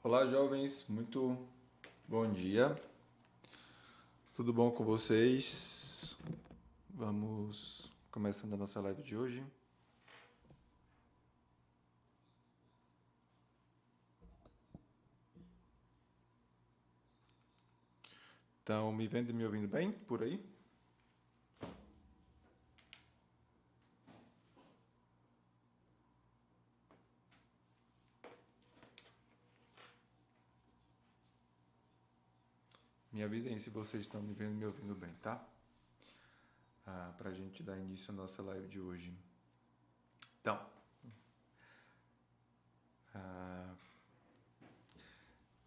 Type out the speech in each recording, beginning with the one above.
Olá, jovens, muito bom dia. Tudo bom com vocês? Vamos começando a nossa live de hoje. Então, me vendo e me ouvindo bem por aí? Me avisem se vocês estão me vendo e me ouvindo bem, tá? Para a gente dar início à nossa live de hoje.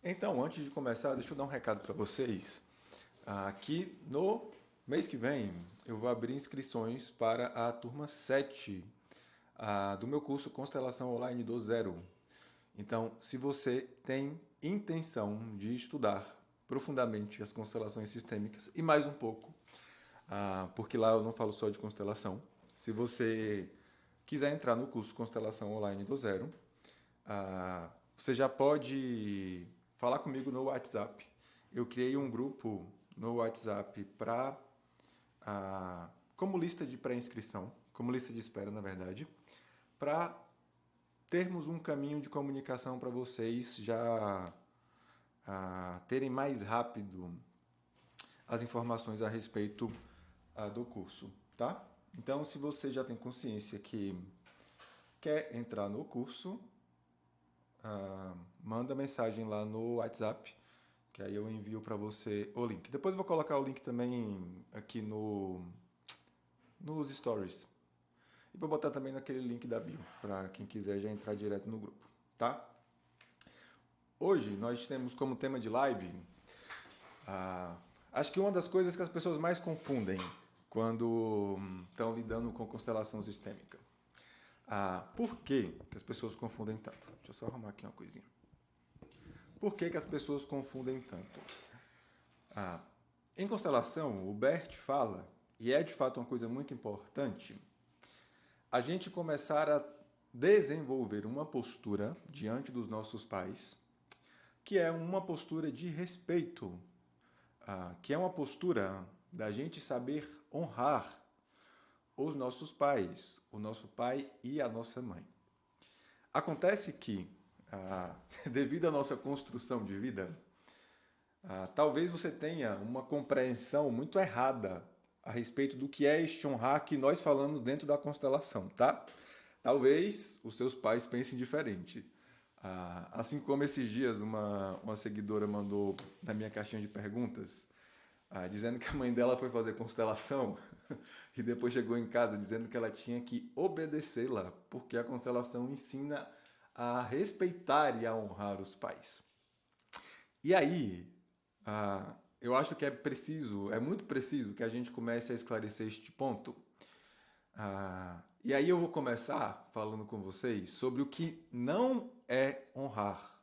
Então, antes de começar, deixa eu dar um recado para vocês. Que no mês que vem eu vou abrir inscrições para a turma 7 do meu curso Constelação Online do Zero. Então, se você tem intenção de estudar profundamente as constelações sistêmicas e mais um pouco, porque lá eu não falo só de constelação. Se você quiser entrar no curso Constelação Online do Zero, você já pode falar comigo no WhatsApp. Eu criei um grupo no WhatsApp como lista de pré-inscrição, como lista de espera, na verdade, para termos um caminho de comunicação para vocês já terem mais rápido as informações a respeito do curso, tá? Então, se você já tem consciência que quer entrar no curso, manda mensagem lá no WhatsApp, que aí eu envio para você o link. Depois eu vou colocar o link também aqui nos stories. E vou botar também naquele link da bio, para quem quiser já entrar direto no grupo, tá? Hoje nós temos como tema de live, acho que uma das coisas que as pessoas mais confundem quando estão lidando com constelação sistêmica. Por que as pessoas confundem tanto? Deixa eu só arrumar aqui uma coisinha. Por que as pessoas confundem tanto? Em constelação, o Bert fala, e é de fato uma coisa muito importante, a gente começar a desenvolver uma postura diante dos nossos pais, que é uma postura de respeito, que é uma postura da gente saber honrar os nossos pais, o nosso pai e a nossa mãe. Acontece que, devido à nossa construção de vida, talvez você tenha uma compreensão muito errada a respeito do que é este honrar que nós falamos dentro da constelação, tá? Talvez os seus pais pensem diferente. Assim como esses dias uma seguidora mandou na minha caixinha de perguntas, dizendo que a mãe dela foi fazer constelação e depois chegou em casa dizendo que ela tinha que obedecê-la, porque a constelação ensina a respeitar e a honrar os pais. E aí, eu acho que é muito preciso que a gente comece a esclarecer este ponto. E aí eu vou começar falando com vocês sobre o que não é honrar,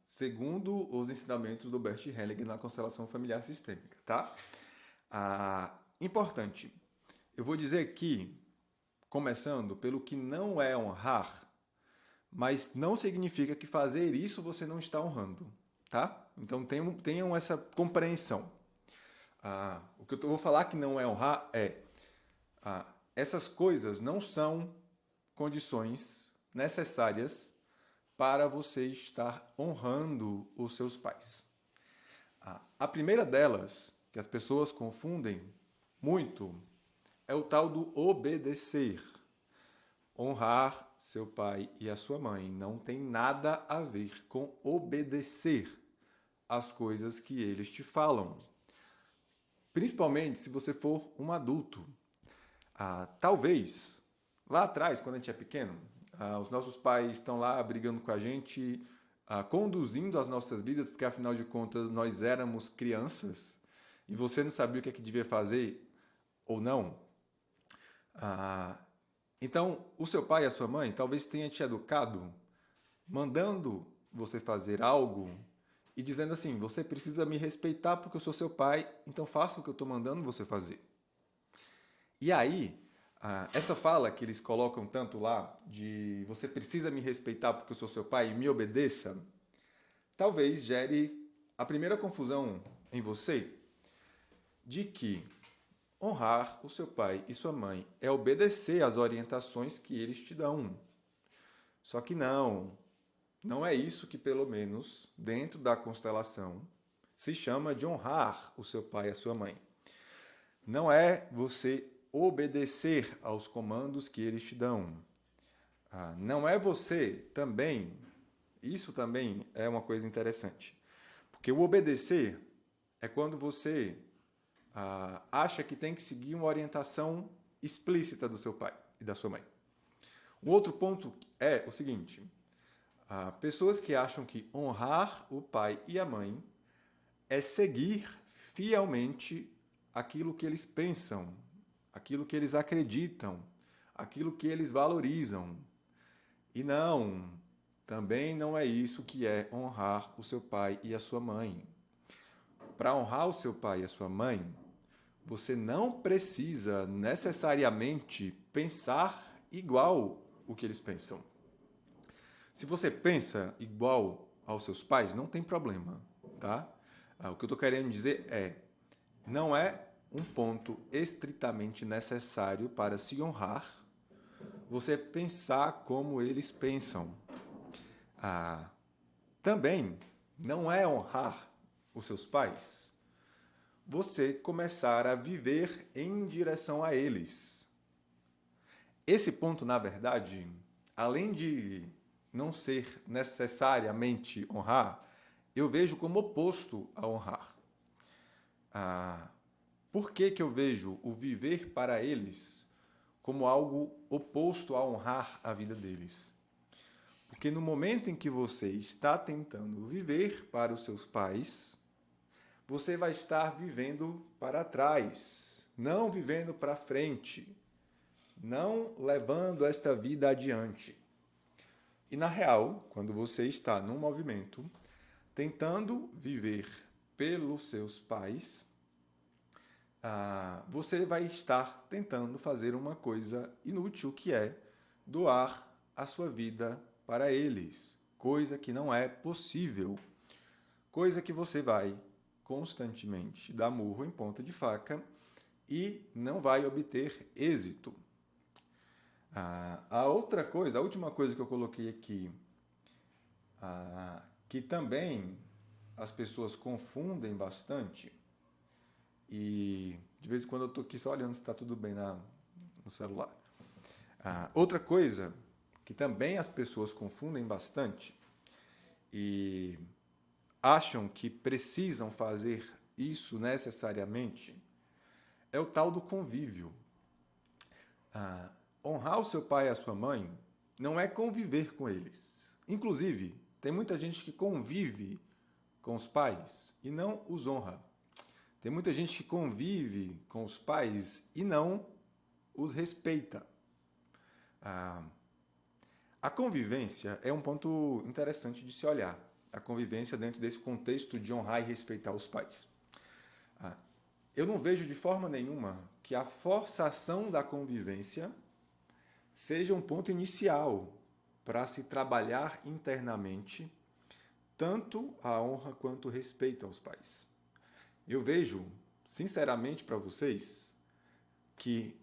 segundo os ensinamentos do Bert Hellinger na constelação familiar sistêmica, tá? Importante, eu vou dizer aqui, começando pelo que não é honrar, mas não significa que fazer isso você não está honrando, tá? Então tenham essa compreensão. O que eu vou falar que não é honrar é essas coisas não são condições necessárias para você estar honrando os seus pais. A primeira delas, que as pessoas confundem muito, é o tal do obedecer. Honrar seu pai e a sua mãe não tem nada a ver com obedecer às coisas que eles te falam. Principalmente se você for um adulto. Talvez, lá atrás, quando a gente é pequeno, os nossos pais estão lá brigando com a gente, conduzindo as nossas vidas, porque afinal de contas nós éramos crianças e você não sabia o que é que devia fazer ou não. Então, o seu pai e a sua mãe talvez tenha te educado mandando você fazer algo e dizendo assim, você precisa me respeitar porque eu sou seu pai, então faça o que eu estou mandando você fazer. E aí, essa fala que eles colocam tanto lá, de você precisa me respeitar porque eu sou seu pai e me obedeça, talvez gere a primeira confusão em você de que honrar o seu pai e sua mãe é obedecer às orientações que eles te dão. Só que não é isso que, pelo menos, dentro da constelação, se chama de honrar o seu pai e a sua mãe. Não é você obedecer aos comandos que eles te dão. Não é você também, isso também é uma coisa interessante. Porque o obedecer é quando você acha que tem que seguir uma orientação explícita do seu pai e da sua mãe. Um outro ponto é o seguinte: pessoas que acham que honrar o pai e a mãe é seguir fielmente aquilo que eles pensam, aquilo que eles acreditam, aquilo que eles valorizam. E também não é isso que é honrar o seu pai e a sua mãe. Para honrar o seu pai e a sua mãe, você não precisa necessariamente pensar igual o que eles pensam. Se você pensa igual aos seus pais, não tem problema, tá? O que eu estou querendo dizer não é um ponto estritamente necessário para se honrar você pensar como eles pensam. Também não é honrar os seus pais você começar a viver em direção a eles. Esse ponto, na verdade, além de não ser necessariamente honrar, eu vejo como oposto a honrar. Por que eu vejo o viver para eles como algo oposto a honrar a vida deles? Porque no momento em que você está tentando viver para os seus pais, você vai estar vivendo para trás, não vivendo para frente, não levando esta vida adiante. E na real, quando você está num movimento tentando viver pelos seus pais, você vai estar tentando fazer uma coisa inútil, que é doar a sua vida para eles, coisa que não é possível, coisa que você vai constantemente dar murro em ponta de faca e não vai obter êxito. A última coisa que eu coloquei aqui, que também as pessoas confundem bastante, e de vez em quando eu estou aqui só olhando se está tudo bem no celular. Outra coisa que também as pessoas confundem bastante e acham que precisam fazer isso necessariamente é o tal do convívio. Honrar o seu pai e a sua mãe não é conviver com eles. Inclusive, tem muita gente que convive com os pais e não os honra. Tem muita gente que convive com os pais e não os respeita. A convivência é um ponto interessante de se olhar. A convivência dentro desse contexto de honrar e respeitar os pais. Eu não vejo de forma nenhuma que a forçação da convivência seja um ponto inicial para se trabalhar internamente tanto a honra quanto o respeito aos pais. Eu vejo, sinceramente para vocês, que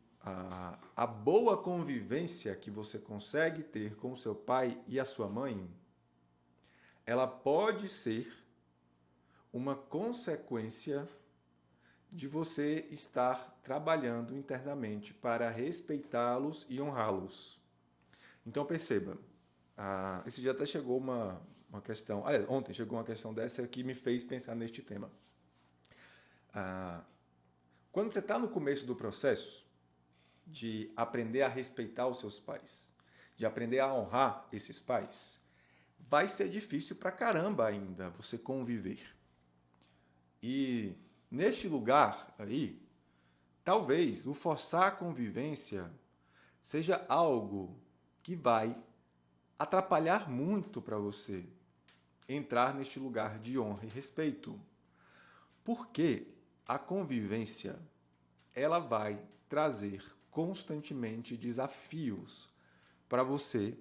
a boa convivência que você consegue ter com o seu pai e a sua mãe, ela pode ser uma consequência de você estar trabalhando internamente para respeitá-los e honrá-los. Então perceba, esse dia até chegou uma questão, aliás, ontem chegou uma questão dessa que me fez pensar neste tema. Quando você está no começo do processo de aprender a respeitar os seus pais, de aprender a honrar esses pais, vai ser difícil pra caramba ainda você conviver. E neste lugar aí, talvez o forçar a convivência seja algo que vai atrapalhar muito para você entrar neste lugar de honra e respeito. Porque a convivência, ela vai trazer constantemente desafios para você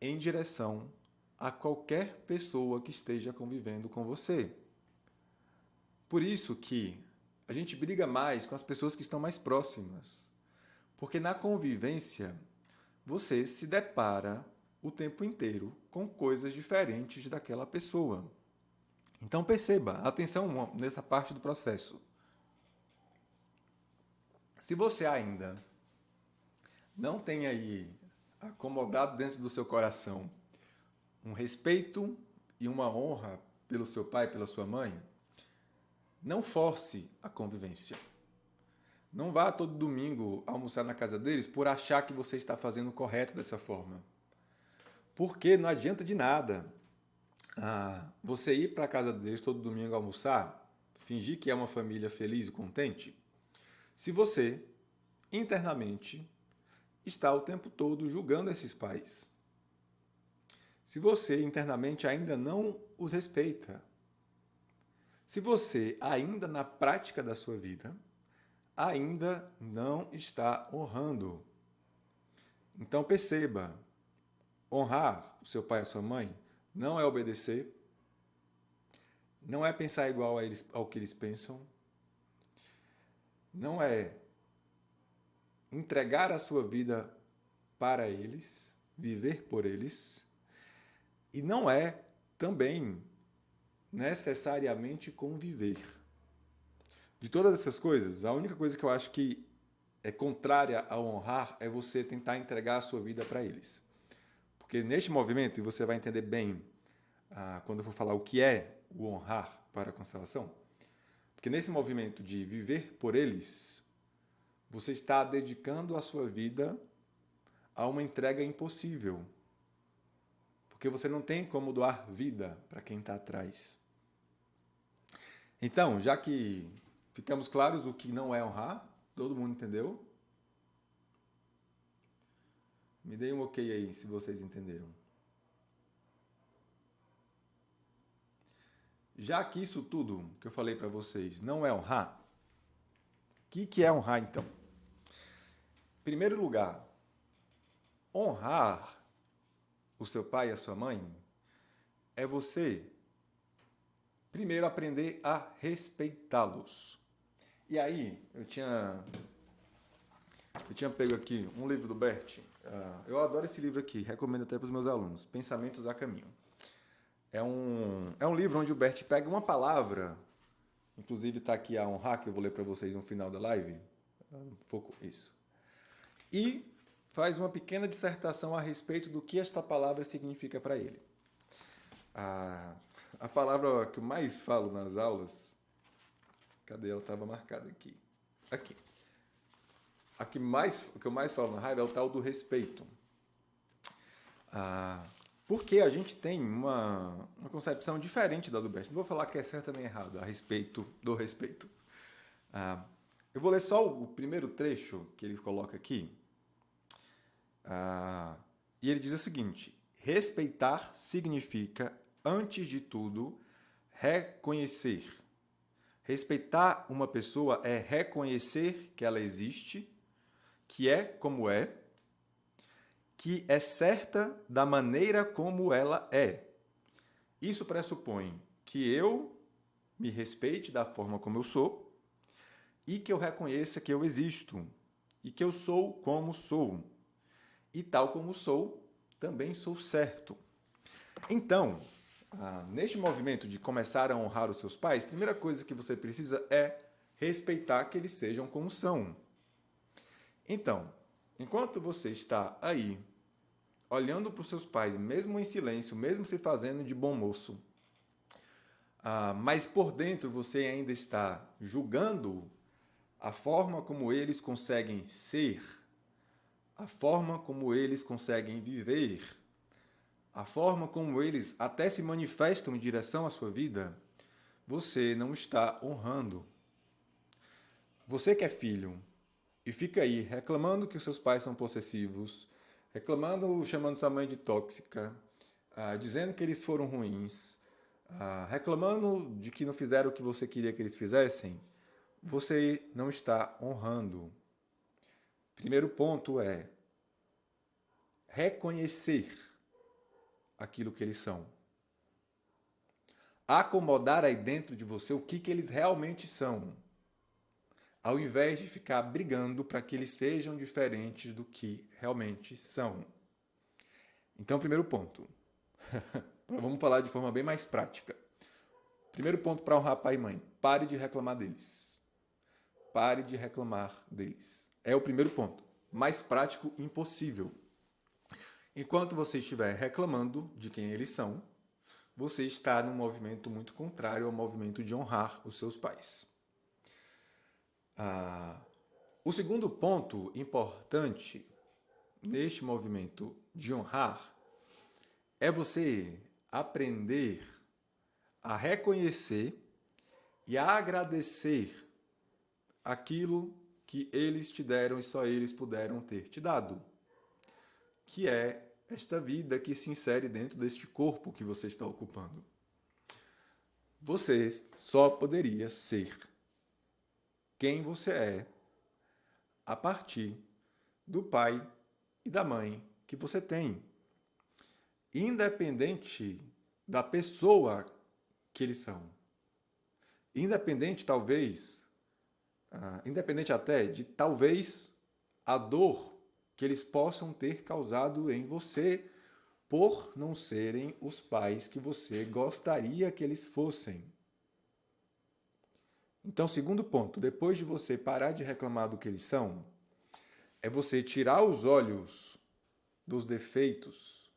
em direção a qualquer pessoa que esteja convivendo com você. Por isso que a gente briga mais com as pessoas que estão mais próximas. Porque na convivência, você se depara o tempo inteiro com coisas diferentes daquela pessoa. Então perceba, atenção nessa parte do processo. Se você ainda não tem aí acomodado dentro do seu coração um respeito e uma honra pelo seu pai, pela sua mãe, não force a convivência. Não vá todo domingo almoçar na casa deles por achar que você está fazendo o correto dessa forma. Porque não adianta de nada você ir para a casa deles todo domingo almoçar, fingir que é uma família feliz e contente, se você, internamente, está o tempo todo julgando esses pais. Se você, internamente, ainda não os respeita. Se você, ainda na prática da sua vida, ainda não está honrando. Então perceba, honrar o seu pai e a sua mãe não é obedecer, não é pensar igual a eles, ao que eles pensam, não é entregar a sua vida para eles, viver por eles, e não é também necessariamente conviver. De todas essas coisas, a única coisa que eu acho que é contrária ao honrar é você tentar entregar a sua vida para eles. Porque neste movimento, e você vai entender bem quando eu for falar o que é o honrar para a constelação, porque nesse movimento de viver por eles, você está dedicando a sua vida a uma entrega impossível. Porque você não tem como doar vida para quem está atrás. Então, já que ficamos claros o que não é honrar, todo mundo entendeu? Me deem um ok aí, se vocês entenderam. Já que isso tudo que eu falei para vocês não é honrar, o que é honrar então? Em primeiro lugar, honrar o seu pai e a sua mãe é você, primeiro, aprender a respeitá-los. E aí, eu tinha pego aqui um livro do Bert. Eu adoro esse livro aqui, recomendo até para os meus alunos. Pensamentos a Caminho. É um livro onde o Bert pega uma palavra, inclusive está aqui a honrar, que eu vou ler para vocês no final da live. Foco, isso. E faz uma pequena dissertação a respeito do que esta palavra significa para ele. A palavra que eu mais falo nas aulas, cadê ela? Estava marcada aqui. Aqui. O que eu mais falo na raiva é o tal do respeito. Porque a gente tem uma concepção diferente da do Bert. Não vou falar que é certa nem errada a respeito do respeito. Eu vou ler só o primeiro trecho que ele coloca aqui. E ele diz o seguinte: respeitar significa, antes de tudo, reconhecer. Respeitar uma pessoa é reconhecer que ela existe, que é como é, que é certa da maneira como ela é. Isso pressupõe que eu me respeite da forma como eu sou e que eu reconheça que eu existo e que eu sou como sou. E tal como sou, também sou certo. Então, neste movimento de começar a honrar os seus pais, a primeira coisa que você precisa é respeitar que eles sejam como são. Então, enquanto você está aí, olhando para os seus pais, mesmo em silêncio, mesmo se fazendo de bom moço, mas por dentro você ainda está julgando a forma como eles conseguem ser, a forma como eles conseguem viver, a forma como eles até se manifestam em direção à sua vida, você não está honrando. Você que é filho e fica aí reclamando que os seus pais são possessivos, reclamando, chamando sua mãe de tóxica, dizendo que eles foram ruins, reclamando de que não fizeram o que você queria que eles fizessem, você não está honrando. Primeiro ponto é reconhecer aquilo que eles são. Acomodar aí dentro de você o que eles realmente são, ao invés de ficar brigando para que eles sejam diferentes do que realmente são. Então, primeiro ponto. Vamos falar de forma bem mais prática. Primeiro ponto para honrar pai e mãe. Pare de reclamar deles. Pare de reclamar deles. É o primeiro ponto. Mais prático, impossível. Enquanto você estiver reclamando de quem eles são, você está num movimento muito contrário ao movimento de honrar os seus pais. O segundo ponto importante neste movimento de honrar é você aprender a reconhecer e a agradecer aquilo que eles te deram e só eles puderam ter te dado, que é esta vida que se insere dentro deste corpo que você está ocupando. Você só poderia ser quem você é a partir do pai e da mãe que você tem, independente da pessoa que eles são. Independente, talvez, independente até de talvez a dor que eles possam ter causado em você por não serem os pais que você gostaria que eles fossem. Então, segundo ponto, depois de você parar de reclamar do que eles são, é você tirar os olhos dos defeitos,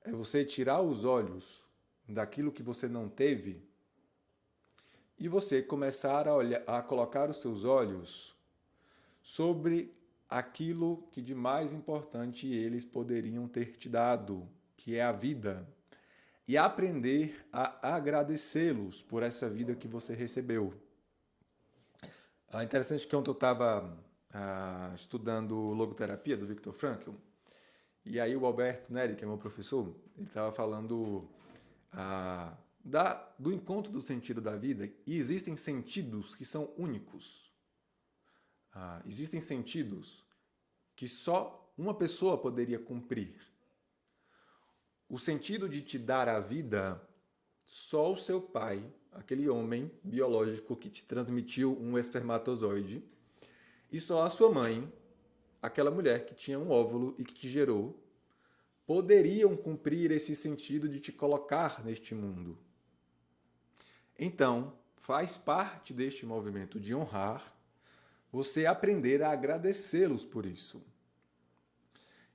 é você tirar os olhos daquilo que você não teve e você começar a colocar os seus olhos sobre aquilo que de mais importante eles poderiam ter te dado, que é a vida, e aprender a agradecê-los por essa vida que você recebeu. É interessante que ontem eu estava estudando logoterapia do Viktor Frankl, e aí o Alberto Neri, que é meu professor, ele estava falando do encontro do sentido da vida, e existem sentidos que são únicos. Existem sentidos que só uma pessoa poderia cumprir. O sentido de te dar a vida, só o seu pai, aquele homem biológico que te transmitiu um espermatozoide, e só a sua mãe, aquela mulher que tinha um óvulo e que te gerou, poderiam cumprir esse sentido de te colocar neste mundo. Então, faz parte deste movimento de honrar você aprender a agradecê-los por isso.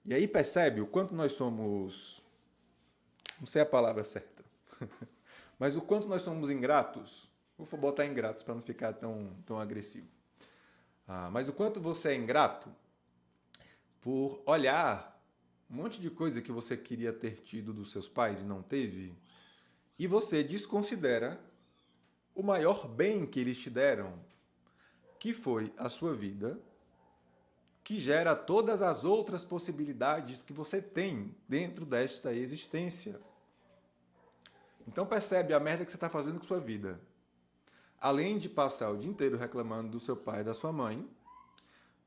E aí percebe o quanto nós somos, não sei a palavra certa, mas o quanto nós somos ingratos. Vou botar ingratos para não ficar tão agressivo. Mas o quanto você é ingrato por olhar um monte de coisa que você queria ter tido dos seus pais e não teve, e você desconsidera o maior bem que eles te deram, que foi a sua vida, que gera todas as outras possibilidades que você tem dentro desta existência. Então percebe a merda que você está fazendo com sua vida. Além de passar o dia inteiro reclamando do seu pai e da sua mãe,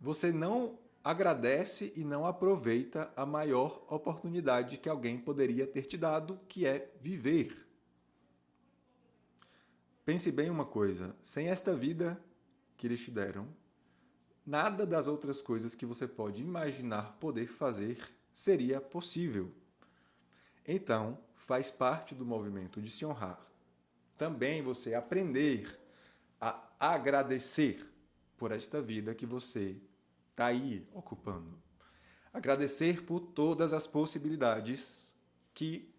você não agradece e não aproveita a maior oportunidade que alguém poderia ter te dado, que é viver. Pense bem uma coisa, sem esta vida que eles te deram, nada das outras coisas que você pode imaginar poder fazer seria possível. Então, faz parte do movimento de se honrar. Também você aprender a agradecer por esta vida que você está aí ocupando. Agradecer por todas as possibilidades que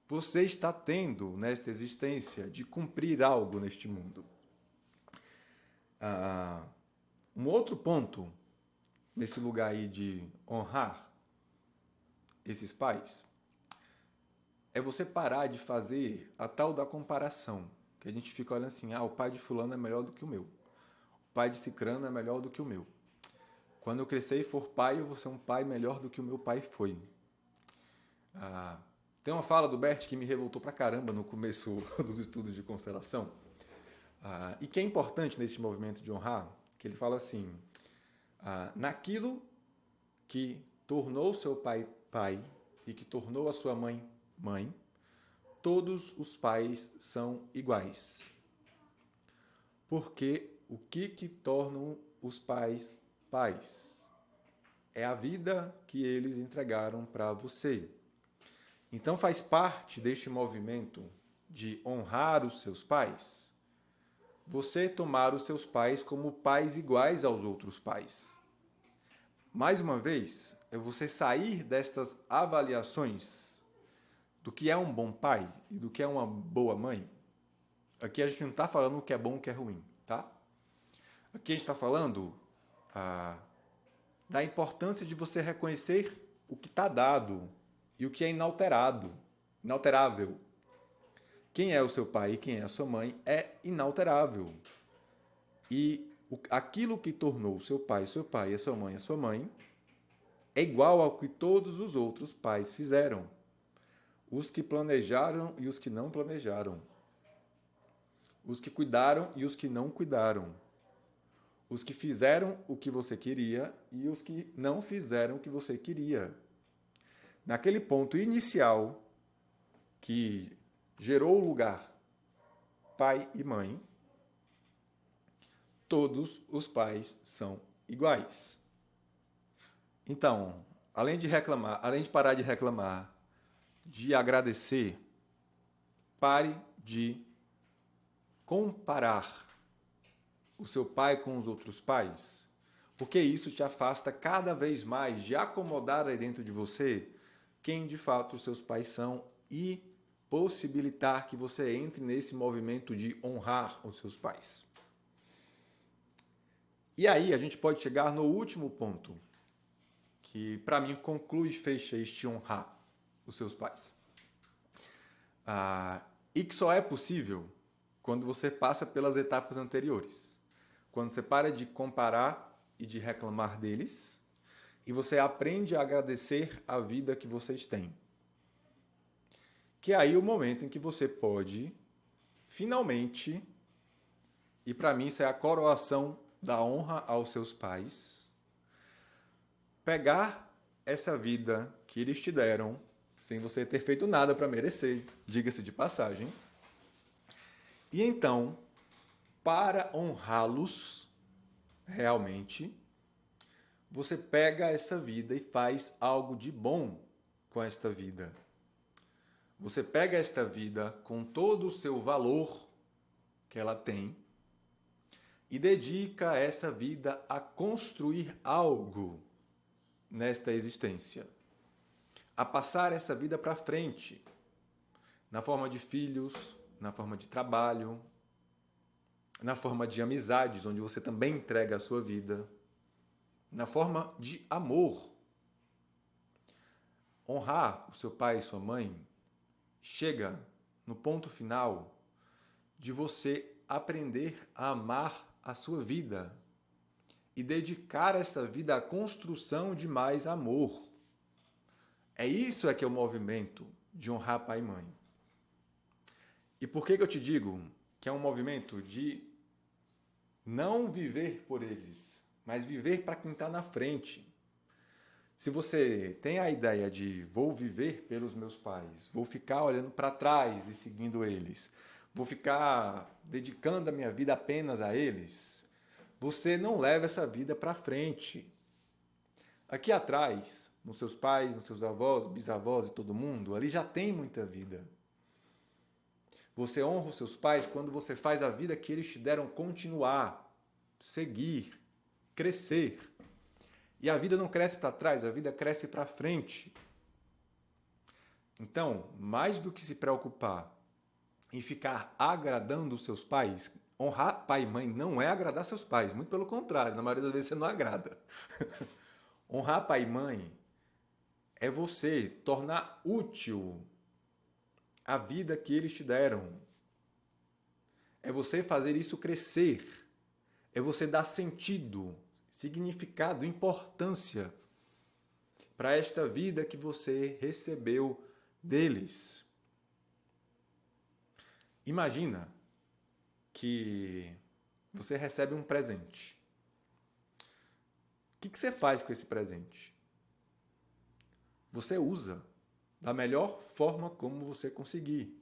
você está tendo nesta existência de cumprir algo neste mundo. Um outro ponto nesse lugar aí de honrar esses pais é você parar de fazer a tal da comparação, que a gente fica olhando assim, o pai de fulano é melhor do que o meu, o pai de cicrano é melhor do que o meu. Quando eu crescer e for pai, eu vou ser um pai melhor do que o meu pai foi. Tem uma fala do Bert que me revoltou pra caramba no começo dos estudos de constelação, e que é importante nesse movimento de honrar, que ele fala assim, naquilo que tornou seu pai pai e que tornou a sua mãe mãe, todos os pais são iguais. Porque o que tornam os pais pais? É a vida que eles entregaram para você. Então faz parte deste movimento de honrar os seus pais, você tomar os seus pais como pais iguais aos outros pais. Mais uma vez, é você sair destas avaliações do que é um bom pai e do que é uma boa mãe. Aqui a gente não está falando o que é bom e o que é ruim, tá? Aqui a gente está falando da importância de você reconhecer o que está dado e o que é inalterável. Quem é o seu pai e quem é a sua mãe é inalterável. E aquilo que tornou o seu pai e a sua mãe, é igual ao que todos os outros pais fizeram. Os que planejaram e os que não planejaram. Os que cuidaram e os que não cuidaram. Os que fizeram o que você queria e os que não fizeram o que você queria. Naquele ponto inicial que gerou o lugar pai e mãe, todos os pais são iguais. Então, além de parar de reclamar, de agradecer, pare de comparar o seu pai com os outros pais, porque isso te afasta cada vez mais de acomodar aí dentro de você quem de fato os seus pais são e possibilitar que você entre nesse movimento de honrar os seus pais. E aí a gente pode chegar no último ponto, que para mim conclui e fecha este honrar os seus pais. E que só é possível quando você passa pelas etapas anteriores. Quando você para de comparar e de reclamar deles, e você aprende a agradecer a vida que vocês têm. Que é aí o momento em que você pode, finalmente, e para mim isso é a coroação da honra aos seus pais, pegar essa vida que eles te deram, sem você ter feito nada para merecer, diga-se de passagem, e então, para honrá-los realmente, você pega essa vida e faz algo de bom com esta vida. Você pega esta vida com todo o seu valor que ela tem e dedica essa vida a construir algo nesta existência. A passar essa vida para frente, na forma de filhos, na forma de trabalho, na forma de amizades, onde você também entrega a sua vida, na forma de amor. Honrar o seu pai e sua mãe chega no ponto final de você aprender a amar a sua vida e dedicar essa vida à construção de mais amor. É isso que é o movimento de honrar pai e mãe. E por que eu te digo que é um movimento de não viver por eles, mas viver para quem está na frente? Se você tem a ideia de vou viver pelos meus pais, vou ficar olhando para trás e seguindo eles, vou ficar dedicando a minha vida apenas a eles, você não leva essa vida para frente. Aqui atrás, nos seus pais, nos seus avós, bisavós e todo mundo, ali já tem muita vida. Você honra os seus pais quando você faz a vida que eles te deram continuar, seguir, crescer. E a vida não cresce para trás, a vida cresce para frente. Então, mais do que se preocupar em ficar agradando os seus pais, honrar pai e mãe não é agradar seus pais, muito pelo contrário, na maioria das vezes você não agrada. Honrar pai e mãe é você tornar útil a vida que eles te deram. É você fazer isso crescer. É você dar sentido, significado, importância para esta vida que você recebeu deles. Imagina que você recebe um presente. O que você faz com esse presente? Você usa. da melhor forma como você conseguir.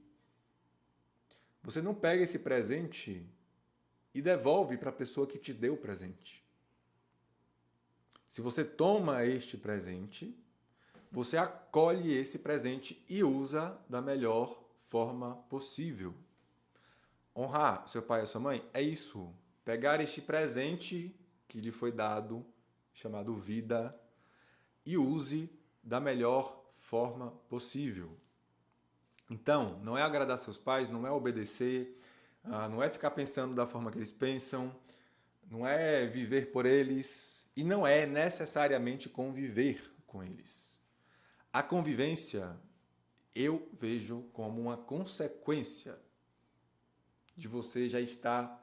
Você não pega esse presente e devolve para a pessoa que te deu o presente. Se você toma este presente, você acolhe esse presente e usa da melhor forma possível. Honrar seu pai e sua mãe é isso. Pegar este presente que lhe foi dado, chamado vida, e use da melhor forma possível. Então, não é agradar seus pais, não é obedecer, não é ficar pensando da forma que eles pensam, não é viver por eles e não é necessariamente conviver com eles. A convivência eu vejo como uma consequência de você já estar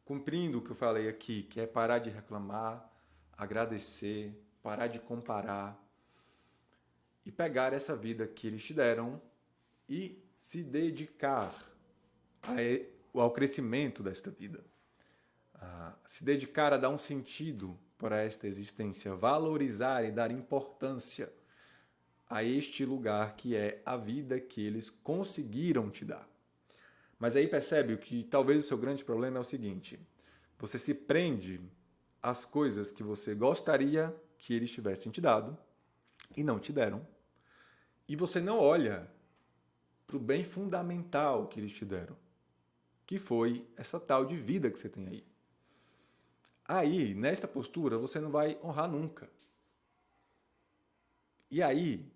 cumprindo o que eu falei aqui, que é parar de reclamar, agradecer, parar de comparar e pegar essa vida que eles te deram e se dedicar ao crescimento desta vida. Se dedicar a dar um sentido para esta existência, valorizar e dar importância a este lugar que é a vida que eles conseguiram te dar. Mas aí percebe que talvez o seu grande problema é o seguinte: você se prende às coisas que você gostaria que eles tivessem te dado e não te deram. E você não olha para o bem fundamental que eles te deram, que foi essa tal de vida que você tem aí. Aí, nesta postura, você não vai honrar nunca. E aí,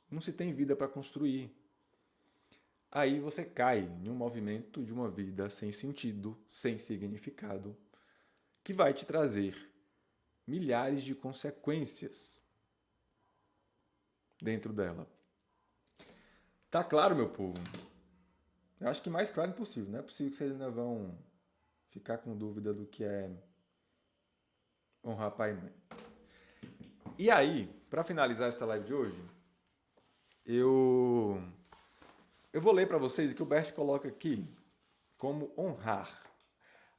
não se tem vida para construir. Aí você cai em um movimento de uma vida sem sentido, sem significado, que vai te trazer milhares de consequências dentro dela. Tá claro, meu povo? Eu acho que mais claro impossível. Não é possível que vocês ainda vão ficar com dúvida do que é honrar pai e mãe. E aí, para finalizar esta live de hoje, eu vou ler para vocês o que o Bert coloca aqui como honrar.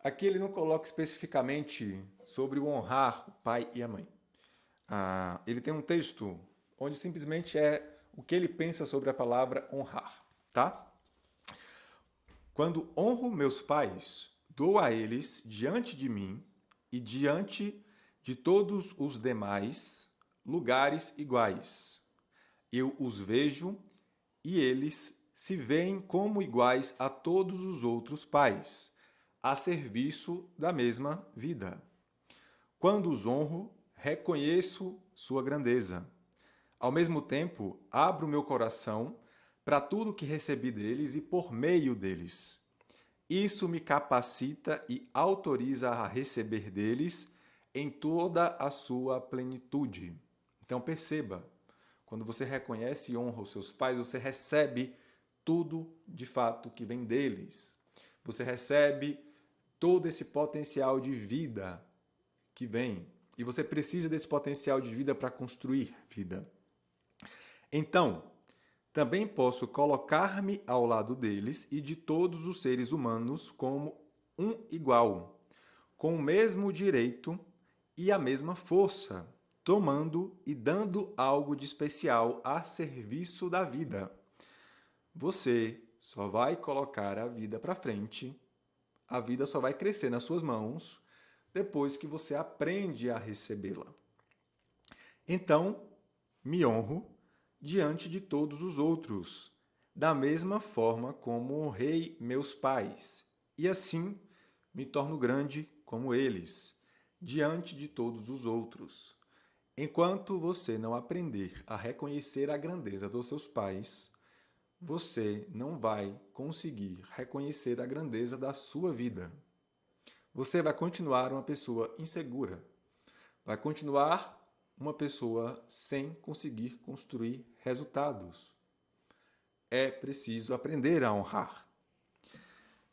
Aqui ele não coloca especificamente sobre o honrar o pai e a mãe. Ele tem um texto onde simplesmente é o que ele pensa sobre a palavra honrar, tá? Quando honro meus pais, dou a eles diante de mim e diante de todos os demais lugares iguais. Eu os vejo e eles se veem como iguais a todos os outros pais, a serviço da mesma vida. Quando os honro, reconheço sua grandeza. Ao mesmo tempo, abro meu coração para tudo que recebi deles e por meio deles. Isso me capacita e autoriza a receber deles em toda a sua plenitude. Então perceba, quando você reconhece e honra os seus pais, você recebe tudo de fato que vem deles. Você recebe todo esse potencial de vida que vem. E você precisa desse potencial de vida para construir vida. Então, também posso colocar-me ao lado deles e de todos os seres humanos como um igual, com o mesmo direito e a mesma força, tomando e dando algo de especial a serviço da vida. Você só vai colocar a vida para frente, a vida só vai crescer nas suas mãos depois que você aprende a recebê-la. Então, me honro diante de todos os outros, da mesma forma como honrei meus pais, e assim me torno grande como eles, diante de todos os outros. Enquanto você não aprender a reconhecer a grandeza dos seus pais, você não vai conseguir reconhecer a grandeza da sua vida. Você vai continuar uma pessoa insegura, vai continuar uma pessoa sem conseguir construir resultados. É preciso aprender a honrar.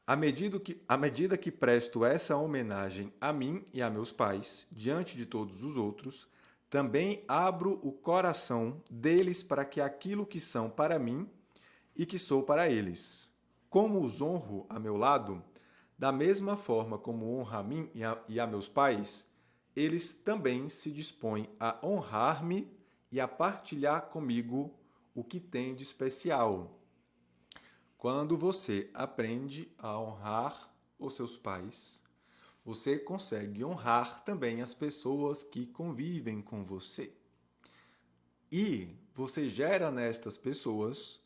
À medida que presto essa homenagem a mim e a meus pais, diante de todos os outros, também abro o coração deles para que aquilo que são para mim e que sou para eles. Como os honro a meu lado, da mesma forma como honro a mim e a meus pais, eles também se dispõem a honrar-me e a partilhar comigo o que tem de especial. Quando você aprende a honrar os seus pais, você consegue honrar também as pessoas que convivem com você. E você gera nestas pessoas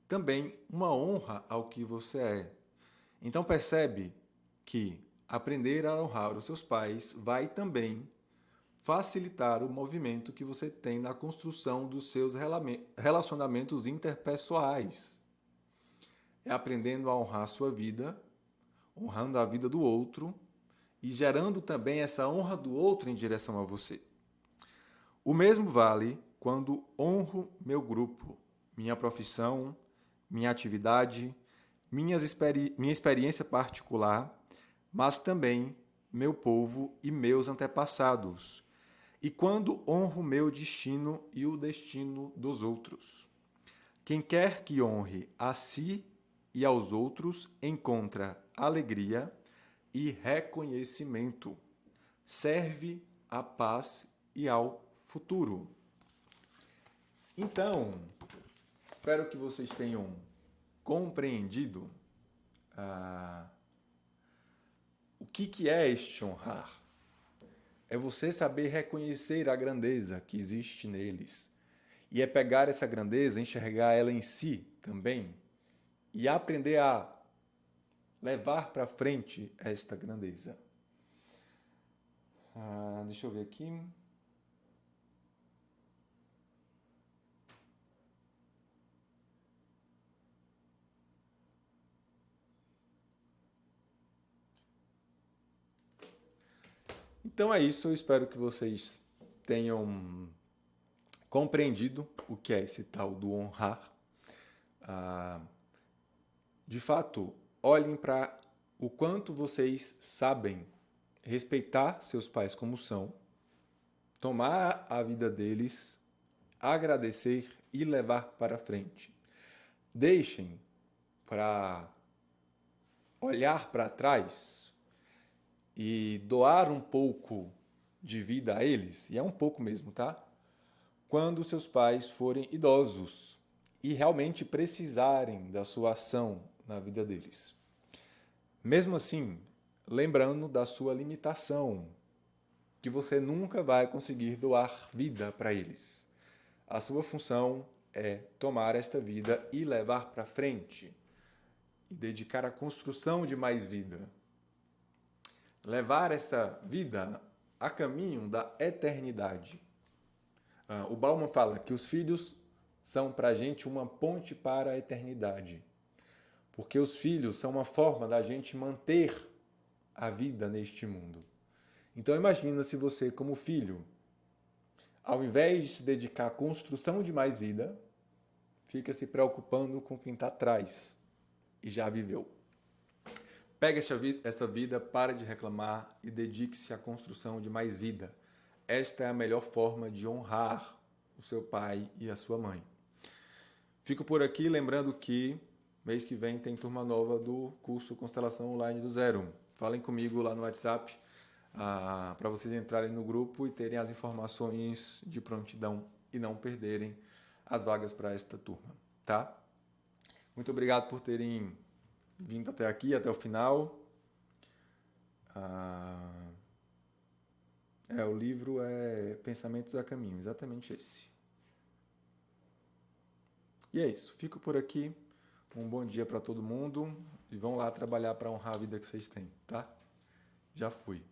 também uma honra ao que você é. Então percebe que aprender a honrar os seus pais vai também facilitar o movimento que você tem na construção dos seus relacionamentos interpessoais. É aprendendo a honrar a sua vida, honrando a vida do outro e gerando também essa honra do outro em direção a você. O mesmo vale quando honro meu grupo, minha profissão, minha atividade, minha experiência particular, mas também meu povo e meus antepassados. E quando honro meu destino e o destino dos outros. Quem quer que honre a si e aos outros encontra alegria e reconhecimento. Serve à paz e ao futuro. Então, espero que vocês tenham compreendido o que é este honrar. É você saber reconhecer a grandeza que existe neles. E é pegar essa grandeza, enxergar ela em si também e aprender a levar para frente esta grandeza. Deixa eu ver aqui. Então é isso, eu espero que vocês tenham compreendido o que é esse tal do honrar. De fato, olhem para o quanto vocês sabem respeitar seus pais como são, tomar a vida deles, agradecer e levar para frente. Deixem para olhar para trás e doar um pouco de vida a eles, e é um pouco mesmo, tá? Quando seus pais forem idosos e realmente precisarem da sua ação na vida deles. Mesmo assim, lembrando da sua limitação, que você nunca vai conseguir doar vida para eles. A sua função é tomar esta vida e levar para frente e dedicar à construção de mais vida. Levar essa vida a caminho da eternidade. O Bauman fala que os filhos são para a gente uma ponte para a eternidade. Porque os filhos são uma forma da gente manter a vida neste mundo. Então imagina se você, como filho, ao invés de se dedicar à construção de mais vida, fica se preocupando com quem está atrás e já viveu. Pega essa vida, pare de reclamar e dedique-se à construção de mais vida. Esta é a melhor forma de honrar o seu pai e a sua mãe. Fico por aqui lembrando que mês que vem tem turma nova do curso Constelação Online do Zero. Falem comigo lá no WhatsApp para vocês entrarem no grupo e terem as informações de prontidão e não perderem as vagas para esta turma, tá? Muito obrigado por terem vindo até aqui, até o final. O livro é Pensamentos a Caminho, exatamente esse. E é isso, fico por aqui. Um bom dia para todo mundo e vão lá trabalhar para honrar a vida que vocês têm, tá? Já fui.